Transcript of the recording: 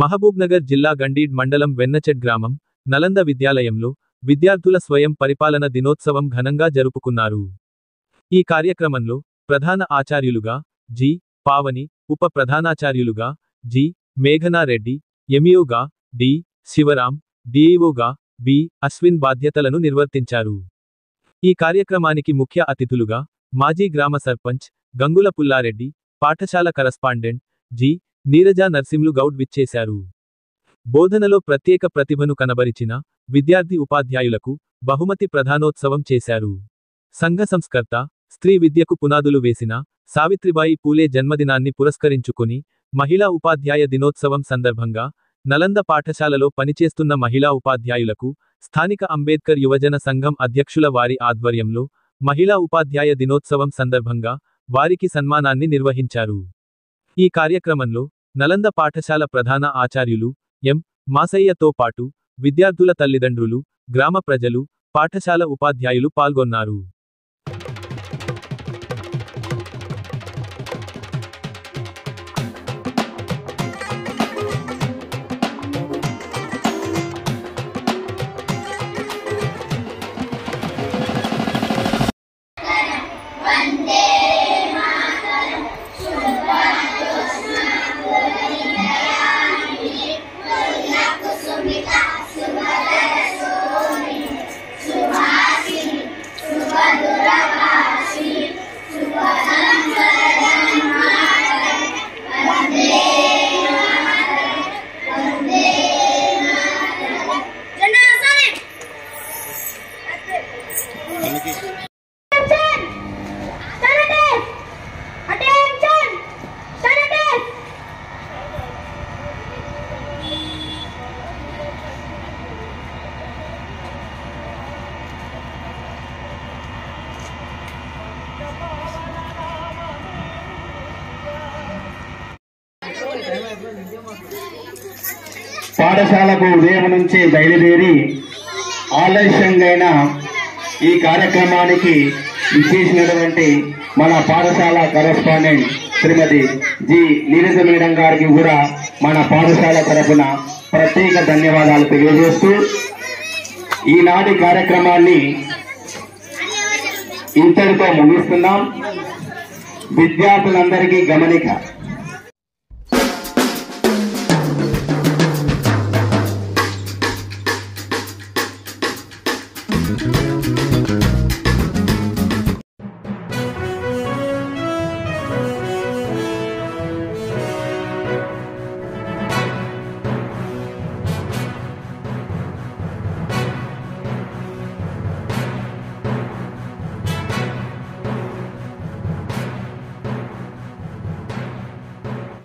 మహబూబ్నగర్ జిల్లా గండీడ్ మండలం వెన్నచెడ్ గ్రామం నలంద విద్యాలయంలో విద్యార్థుల స్వయం పరిపాలన దినోత్సవం ఘనంగా జరుపుకున్నారు. ఈ కార్యక్రమంలో ప్రధాన ఆచార్యులుగా జి. పావని, ఉప ప్రధానాచార్యులుగా G. Meghana Reddy, ఎంఈఓగా D. Sivaram, డిఈఓగా B. Ashwin బాధ్యతలను నిర్వర్తించారు. ఈ కార్యక్రమానికి ముఖ్య అతిథులుగా మాజీ గ్రామ సర్పంచ్ గంగుల పుల్లారెడ్డి, పాఠశాల కరస్పాండెంట్ జి. నీరజా నర్సింలు గౌడ్ విచ్చేశారు. బోధనలో ప్రత్యేక ప్రతిభను కనబరిచిన విద్యార్థి ఉపాధ్యాయులకు బహుమతి ప్రధానోత్సవం చేశారు. సంఘ సంస్కర్త, స్త్రీ విద్యకు పునాదులు వేసిన సావిత్రిబాయి పూలే జన్మదినాన్ని పురస్కరించుకుని మహిళా ఉపాధ్యాయ దినోత్సవం సందర్భంగా నలంద పాఠశాలలో పనిచేస్తున్న మహిళా ఉపాధ్యాయులకు స్థానిక అంబేద్కర్ యువజన సంఘం అధ్యక్షుల వారి ఆధ్వర్యంలో మహిళా ఉపాధ్యాయ దినోత్సవం సందర్భంగా వారికి సన్మానాన్ని నిర్వహించారు. ఈ కార్యక్రమంలో నలంద పాఠశాల ప్రధాన ఆచార్యులు ఎం. మాసయ్యతో పాటు విద్యార్థుల తల్లిదండ్రులు, గ్రామ ప్రజలు, పాఠశాల ఉపాధ్యాయులు పాల్గొన్నారు. పాఠశాలకు ఉదయం నుంచి బయలుదేరి ఆలస్యంగా ఈ కార్యక్రమానికి విచ్చేసినటువంటి మన పాఠశాల కరెస్పాండెంట్ శ్రీమతి జి. నీరజ మేడం గారికి కూడా మన పాఠశాల తరఫున ప్రత్యేక ధన్యవాదాలు తెలియజేస్తూ ఈనాటి కార్యక్రమాన్ని ఇంతటితో ముగిస్తున్నాం. విద్యార్థులందరికీ గమనిక.